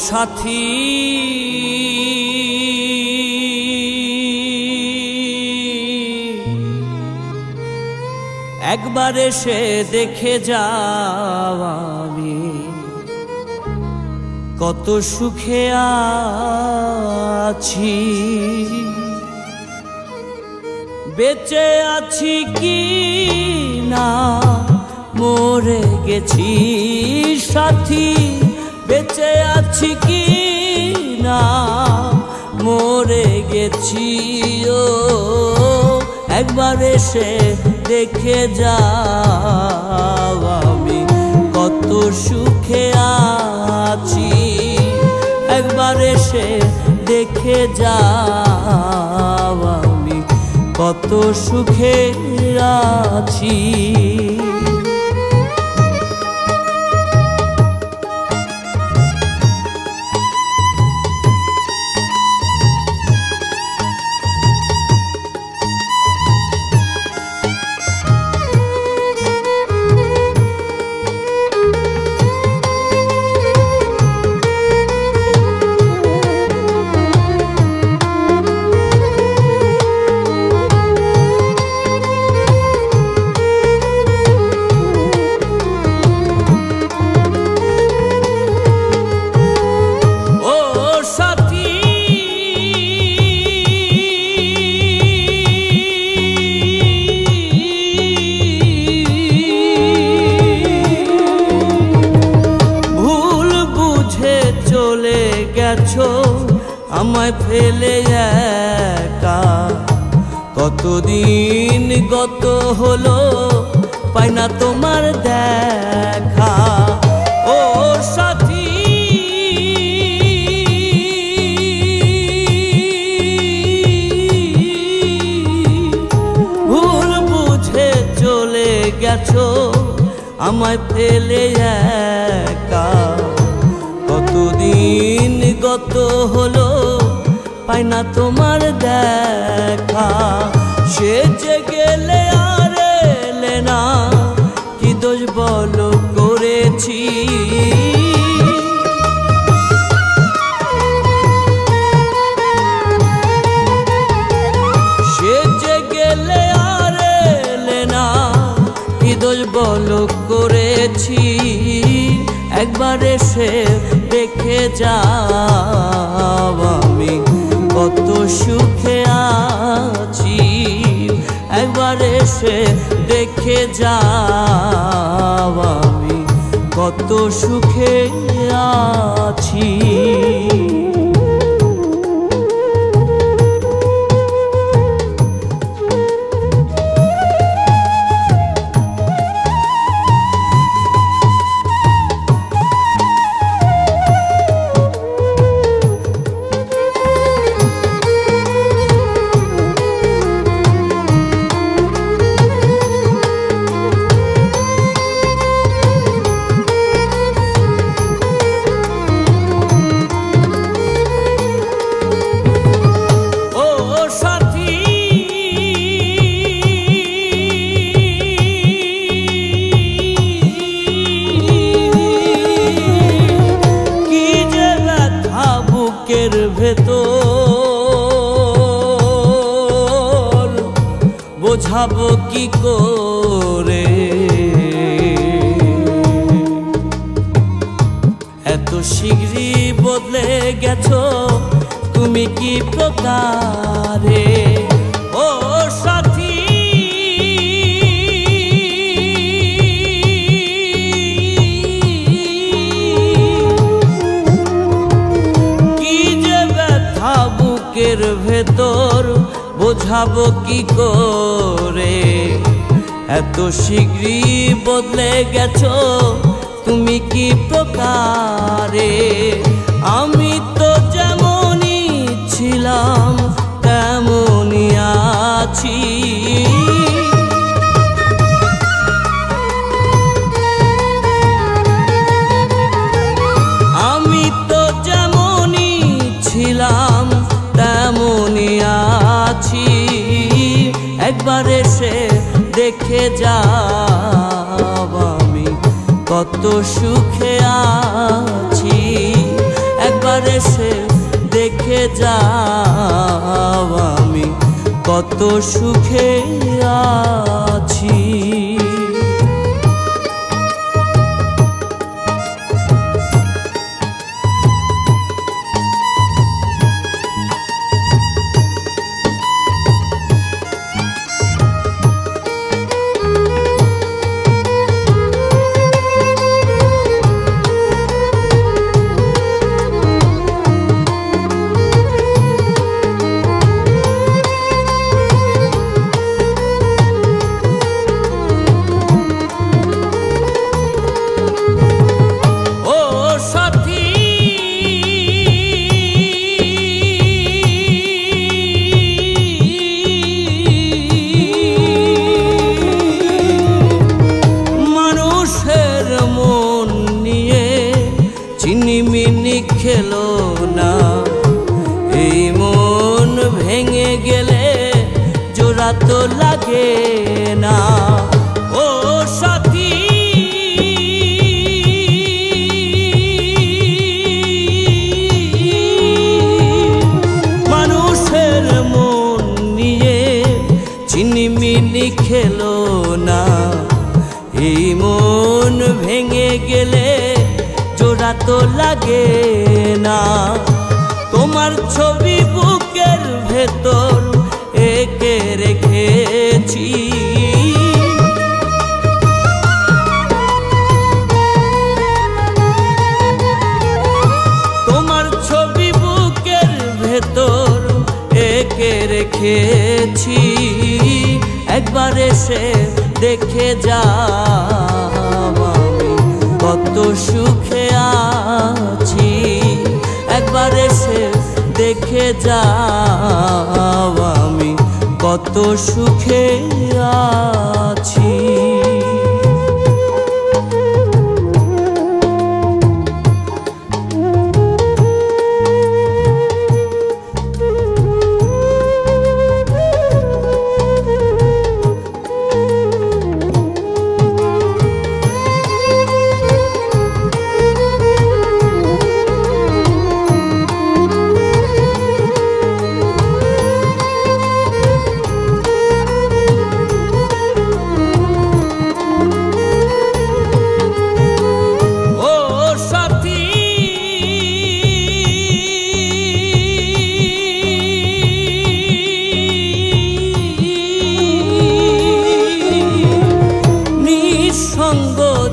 সাথী একবার এসে দেখে যাও আমি কত সুখে আছি, বেঁচে আছি কি না মরে গেছি সাথী, বেঁচে আছি কি না মরে গেছি। ও একবার এসে দেখে যাও আমি কত সুখে আছি, একবার এসে দেখে যাও আমি কত সুখে আছি। আমায় ফেলে একা কতদিন গত হলো, পাই না তোমার দেখা। ও সাথী ভুল বুঝে চলে গেছো আমায় ফেলে একা কতদিন গত হলো, পাই না তোমার দেখা। সে যে গেলে আর এলে না কি দোষ বলো করেছি, সে যে গেলে আর এলে না কি দোষ বলো করেছি। একবার এসে দেখে যাও আমি কত সুখে আছি, একবার এসে দেখে যাও আমি কত সুখে আছি। ভেতর বোঝাবো কি করে, এত শীঘ্রই বদলে গেছো তুমি কি প্রকারে। ও সাথী বুকের ভেতর বোঝাবো কি করে, এত শীঘ্রই বদলে গেছো তুমি কি প্রকারে। আমি তো যেমনই ছিলাম তেমনই আছি, আমি তো যেমনই ছিলাম তেমনই আছি, একবার এসে দেখে যাও আমি কত সুখে আছি, একবার এসে দেখে যাও আমি কত সুখে আছি। চিনিমিনি খেলো না, এই মন ভেঙে গেলে জোড়া তো লাগে না। ও সাথী মানুষের মন নিয়ে চিনিমিনি খেলো না, এই মন ভেঙে গেলে জোড়া তো লাগে না। তোমার ছবি বুকের ভেতর এঁকে রেখেছি, তোমার ছবি বুকের ভেতর এঁকে রেখেছি। একবার এসে দেখে যাও আমি কত সুখে আছি। একবার এসে দেখে যাও আমি কত সুখে আছি।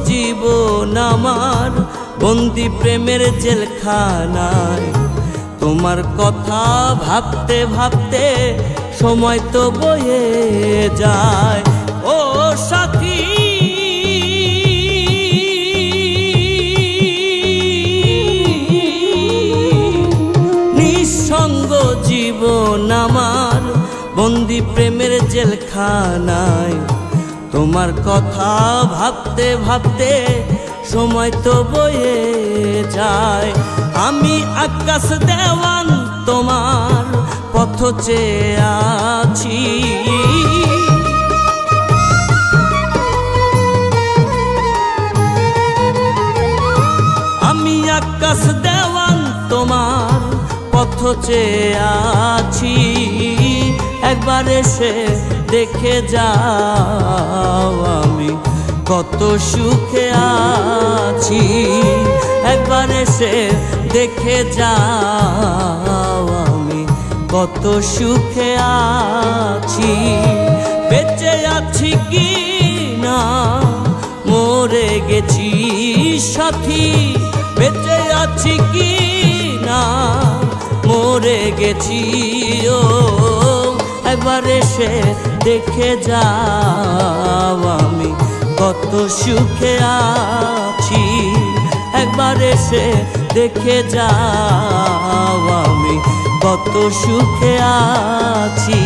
জীবন আমার বন্দি প্রেমের জেলখানায়, তোমার কথা ভাবতে ভাবতে সময় তো বয়ে যায়। ও সাথী নিঃসঙ্গ জীবন আমার বন্দি প্রেমের জেলখানায়, তোমার কথা ভাবতে ভাবতে সময় তো বয়ে যায়। আমি আকাশ দেওয়ান তোমার পথ চেয়ে আছি, আমি আকাশ দেওয়ান তোমার পথ চেয়ে আছি। একবার এসে দেখে যাও আমি কত সুখে আছি। একবার এসে দেখে যাও আমি কত সুখে আছি। বেঁচে আছি কি না মরে গেছি সাথী, বেঁচে আছি কি না মরে গেছি। ও একবার এসে দেখে যাও আমি কত সুখে আছি। একবার এসে দেখে যাও আমি কত সুখে আছি।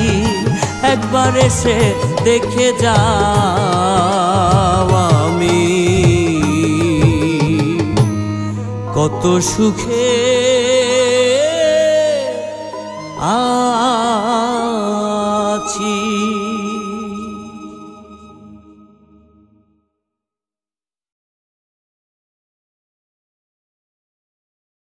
একবার এসে দেখে যাও আমি কত সুখে আছি।